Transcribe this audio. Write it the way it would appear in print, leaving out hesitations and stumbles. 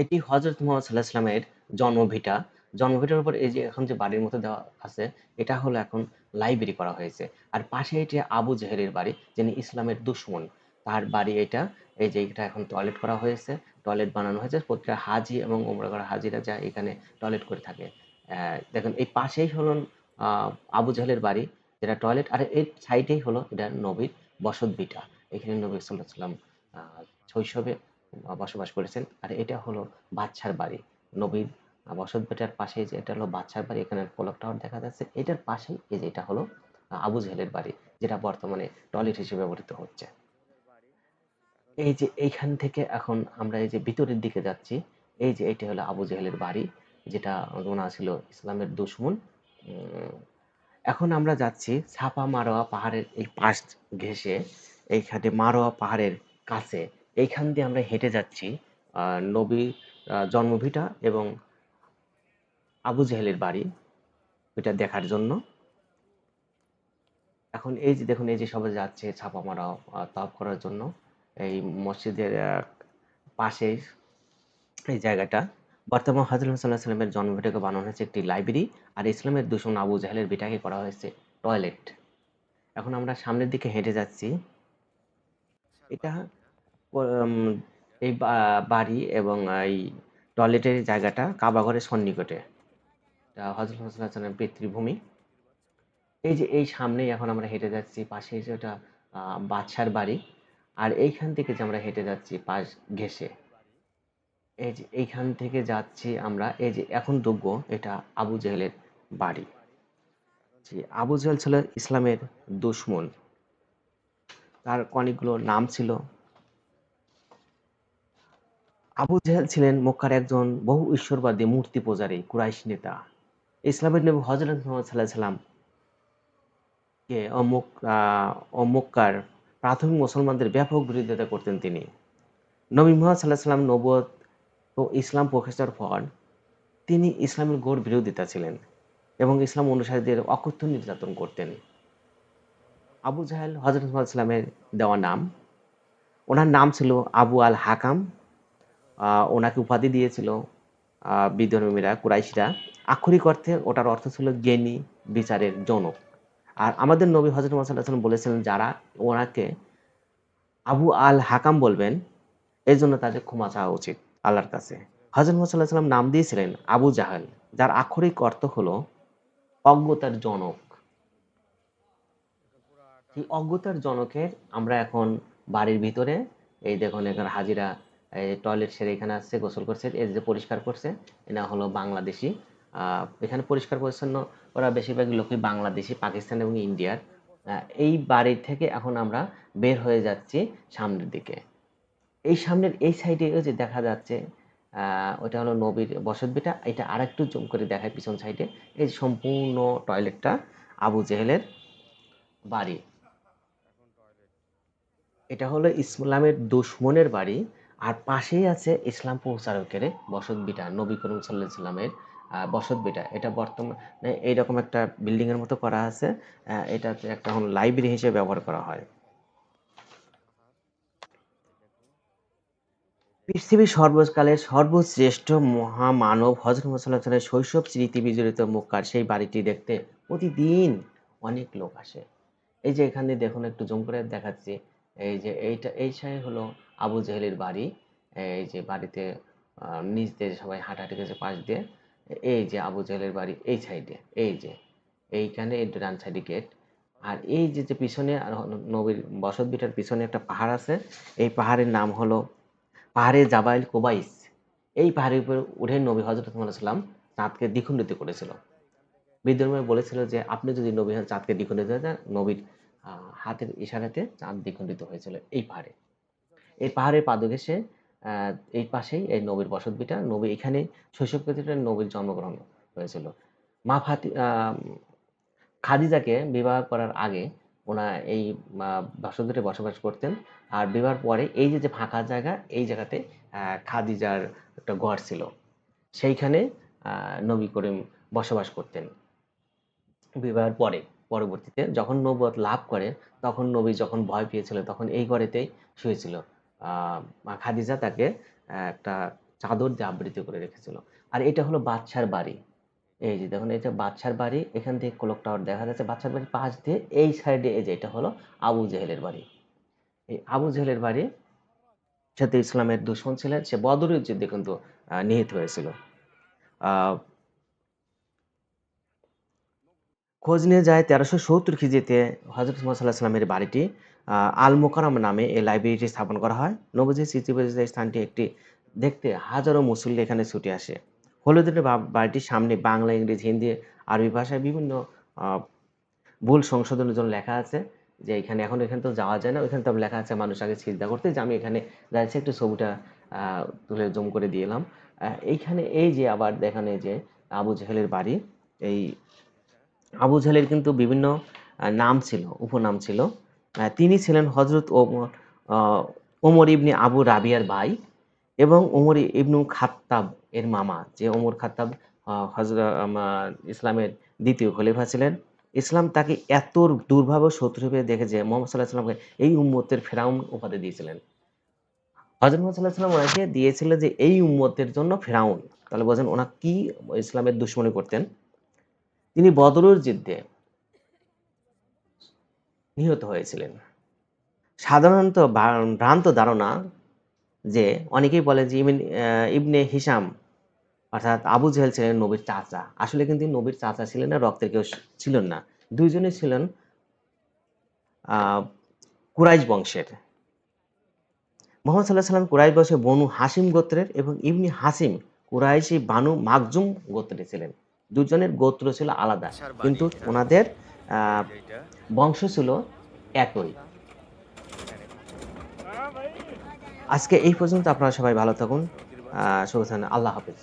এটি হযরত মুহাম্মদ সাঃ এর জন্মভিটা। জন্মভিটার উপর এই যে এখন যে বাড়ির মতো দেওয়া আছে, এটা হলো এখন লাইব্রেরি করা হয়েছে। আর পাশে এটি আবু জেহেলের বাড়ি, যিনি ইসলামের দুশমন। তার বাড়ি এটা। এই যে এটা এখন টয়লেট করা হয়েছে, টয়লেট বানানো হয়েছে। প্রতিটা হাজি এবং উমরা করা হাজিরা যায় এখানে টয়লেট করে থাকে। দেখেন এই পাশেই হলো আ আবু জেহেলের বাড়ি, যেটা টয়লেট। আর এর সাইডেই হলো এটা নবীর বসতভিটা। এখানে নবী সাল্লাল্লাহু আলাইহি ওয়াসাল্লাম শৈশবে বসবাস করেছেন। আর এটা হলো বাদশার বাড়ি। নবীর বসতভিটার পাশেই যে এটা হলো বাদশার বাড়ি। এখানে ক্লক টাওয়ার দেখা যাচ্ছে। এটার পাশেই এই যে এটা হলো আবু জেহেলের বাড়ি, যেটা বর্তমানে টয়লেট হিসেবে ব্যবহৃত হচ্ছে। এই যে এইখান থেকে এখন আমরা এই যে ভিতরের দিকে যাচ্ছি, এই যে এটা হলো আবু জেহেলের বাড়ি, যেটা ওনার ছিল ইসলামের দুশমন। উম এখন আমরা যাচ্ছি সাফা মারোয়া পাহাড়ের এই পাশ ঘেঁষে, এইখানে মারোয়া পাহাড়ের কাছে। এইখান দিয়ে আমরা হেঁটে যাচ্ছি নবীর জন্মভিটা এবং আবু জেহেলের বাড়ি, ওইটা দেখার জন্য। এখন এই যে দেখুন, এই যে সবাই যাচ্ছে ছাপা মারা তওয়াফ করার জন্য এই মসজিদের পাশেই এই জায়গাটা। বর্তমান হযরত মুহাম্মদ সাল্লাল্লাহু আলাইহি ওয়াসাল্লামের জন্মভিটাকে বানানো হয়েছে একটি লাইব্রেরি, আর ইসলামের দুশমন আবু জাহেলের ভিটাকে করা হয়েছে টয়লেট। এখন আমরা সামনের দিকে হেঁটে যাচ্ছি। এটা উম, এই বাড়ি এবং এই টয়লেটের জায়গাটা কাবা ঘরের সন্নিকটে। এটা হযরত মুহাম্মদ সাল্লাল্লাহু আলাইহি ওয়াসাল্লামের পিতৃভূমি। এই যে এই সামনেই এখন আমরা হেঁটে যাচ্ছি, পাশে যে ওটা বাদশার বাড়ি। আর এইখান থেকে যে আমরা হেঁটে যাচ্ছি পাশ ঘেঁষে, এই যে এইখান থেকে যাচ্ছি আমরা, এই যে এখন ঢুকবো, এটা আবু জেহেলের বাড়ি। জি, আবু জেহেল ছিল ইসলামের দুশমন। তার অনেকগুলো নাম ছিল। আবু জেহেল ছিলেন মক্কার একজন বহু ঈশ্বরবাদী মূর্তি পূজারী কুরাইশ নেতা। ইসলামের নবী হযরত মুহাম্মদ সাল্লাল্লাহু আলাইহি ওয়াসাল্লাম কে মক্কার প্রাথমিক মুসলমানদের ব্যাপক বিরোধিতা করতেন তিনি। নবী মুহাম্মদ সাল্লাল্লাহু আলাইহি ওয়াসাল্লাম নবুয়ত ও ইসলাম প্রকাশের পর তিনি ইসলামের ঘোর বিরোধিতা ছিলেন এবং ইসলাম অনুসারীদের অকথ্য নির্যাতন করতেন। আবু জাহেল হযরত মুহাম্মদ সাল্লামের দেওয়া নাম। ওনার নাম ছিল আবু আল হাকাম। ওনাকে উপাধি দিয়েছিল বিধর্মীরা, কুরাইশরা। আক্ষরিক অর্থে ওটার অর্থ ছিল জ্ঞানী, বিচারের জনক। আর আমাদের নবী হযরত মুহাম্মদ সাল্লাল্লাহু আলাইহি ওয়াসাল্লাম বলেছিলেন, যারা ওনাকে আবু আল হাকাম বলবেন, এর জন্য তাদের ক্ষমা চাওয়া উচিত আল্লাহর কাছে। হযরত মুহাম্মদ সাল্লাল্লাহু আলাইহি ওয়াসাল্লাম নাম দিয়েছিলেন আবু জাহেল, যার আক্ষরিক অর্থ হলো অজ্ঞতার জনক। সেই অজ্ঞতার জনকের আমরা এখন বাড়ির ভিতরে। এই দেখুন এখানে হাজিরা এই টয়লেট সেরে এখানে আসছে, গোসল করছে, এই যে পরিষ্কার করছে, এরা হলো বাংলাদেশি। এখানে পরিষ্কার পরিচ্ছন্ন ওরা বেশিরভাগ লোকই বাংলাদেশি, পাকিস্তান এবং ইন্ডিয়ার। এই বাড়ি থেকে এখন আমরা বের হয়ে যাচ্ছি সামনের দিকে। এই সামনের এই সাইডে ওই যে দেখা যাচ্ছে ওটা হলো নবীর বসতভিটা। এটা আরেকটু জুম করে দেখায় পিছন সাইডে। এই যে সম্পূর্ণ টয়লেটটা আবু জেহেলের বাড়ি। এটা হলো ইসলামের দুশমনের বাড়ি। আর পাশেই আছে ইসলাম প্রচারকের বসতভিটা, নবী করিম সাল্লাল্লাহু আলাইহি সাল্লামের বসতভিটা। এটা বর্তমানে এইরকম একটা বিল্ডিং এর মতো করা আছে। এটাতে একটা এখন লাইব্রেরি হিসেবে ব্যবহার করা হয়। পৃথিবীর সর্বকালের সর্বশ্রেষ্ঠ মহামানব হযরত মুহাম্মদ সাল্লাল্লাহু আলাইহি ওয়াসাল্লামের শৈশব স্মৃতি বিজড়িত মক্কার সেই বাড়িটি দেখতে প্রতিদিন অনেক লোক আসে। এই যে এখানে দেখুন, একটু জুম করে দেখাচ্ছি। এই যে এই সাইড হলো আবু জেহেলের বাড়ি। এই যে বাড়িতে নিচ দিয়ে সবাই হাঁটাহাঁটি করছে পাশ দিয়ে। এই যে আবু জেহেলের বাড়ি এই সাইডে, এই যে এইখানে এই ডান সাইডে গেট। আর এই যে পিছনে নবীর বসতভিটার পিছনে একটা পাহাড় আছে। এই পাহাড়ের নাম হলো পাহাড়ে জাবাইল কোবাইস। এই পাহাড়ের উপরে উঠে নবী হযরত মুহাম্মদ সাল্লাল্লাহু আলাইহি ওয়াসাল্লাম চাঁদকে দ্বিখণ্ডিত করেছিল। বিদ্যমান বলেছিল যে আপনি যদি নবী হন চাঁদকে দ্বিখণ্ডিত হয়ে যান, নবীর হাতের ইশারাতে চাঁদ দ্বিখণ্ডিত হয়েছিল এই পাহাড়ে। এই পাহাড়ের পাদদেশে এই পাশেই এই নবীর বসতভিটা। নবী এখানে শৈশবকালে নবীর জন্মগ্রহণ হয়েছিল। মা খাদিজাকে বিবাহ করার আগে ওনার এই বসতভিটায় বসবাস করতেন। আর বিবাহের পরে এই যে ফাঁকা জায়গা, এই জায়গাতে খাদিজার একটা ঘর ছিল। সেইখানে নবী করিম বসবাস করতেন বিবাহের পরে। পরবর্তীতে যখন নবুয়ত লাভ করে, তখন নবী যখন ভয় পেয়েছিল তখন এই ঘরেতেই শুয়েছিল। মা খাদিজা তাকে একটা চাদর দিয়ে আবৃত করে রেখেছিল। আর এটা হলো বাদশার বাড়ি। এই যে দেখুন এটা বাদশার বাড়ি। এখান থেকে ক্লক টাওয়ার দেখা যাচ্ছে। বাদশার বাড়ির পাশ দিয়ে এই সাইডে এই যে এটা হলো আবু জেহেলের বাড়ি। এই আবু জেহেলের বাড়ি, সে তো ইসলামের দুশমন ছিলেন। সে বদরের যুদ্ধে কিন্তু নিহত হয়েছিল। আ খোঁজ নিয়ে যায় ১৩৭০ খিজিতে হযরত মুহাম্মদ সাঃ বাড়িটি আল মোকাররম নামে এই লাইব্রেরিটি স্থাপন করা হয়। নবীজির স্মৃতিবিজড়িত স্থানটি একটি দেখতে হাজারো মুসল্লি এখানে ছুটে আসে। হলুদের বাড়িটির সামনে বাংলা, ইংরেজি, হিন্দি, আরবি ভাষায় বিভিন্ন আ ভুল সংশোধনের জন্য লেখা আছে যে এখানে তো যাওয়া যায় না। ওইখানে তবে লেখা আছে মানুষ আগে সিজদা করতে যে আমি এখানে যাচ্ছি একটু ছবিটা আ তুলে জুম করে দিয়ে এলাম। এইখানে এই যে আবার দেখেন এই যে আবু জেহেলের বাড়ি। এই আবু জেহেলের কিন্তু বিভিন্ন নাম ছিল, উপনাম ছিল। তিনি ছিলেন হযরত আ ওমর ইবনে আবু রাবিয়ার ভাই এবং ওমর ইবনু খাত্তাব এর মামা। যে ওমর খাত্তাব ইসলামের ২য় খলিফা ছিলেন। ইসলাম তাকে এত দুর্ভাবে শত্রু হিসেবে দেখে যে মুহাম্মদ সাঃ কে এই উম্মতের ফেরাউন উপাধি দিয়েছিলেন। হযরত মুহাম্মদ সাঃ ওনাকে দিয়েছিল যে এই উম্মতের জন্য ফেরাউন। তাহলে বোঝেন ওনা কি ইসলামের দুশমনি করতেন। তিনি বদরের যুদ্ধে নিহত হয়েছিলেন। সাধারণত ভ্রান্ত ধারণা যে অনেকেই বলে যে ইবনে হিশাম অর্থাৎ আবু জেহেল ছিলেন নবীর চাচা। আসলে কিন্তু নবীর চাচা ছিলেন না, রক্তের কেউ ছিলেন না। ২ জনই ছিলেন আ কুরাইশ বংশের। মুহাম্মদ কুরাইশ বংশের বনু হাশিম গোত্রের এবং ইবনে হাশিম কুরাইশি বানু মাখজুম গোত্রের ছিলেন। ২ জনের গোত্র ছিল আলাদা। বাদশার বাড়ি কিন্তু হ্যাঁ উনাদের আ এই যে এটা বংশ ছিল একই। আজকে এই পর্যন্ত। আপনারা সবাই ভালো থাকুন। ফকির শুভ সন্ধ্যা। আল্লাহ হাফেজ।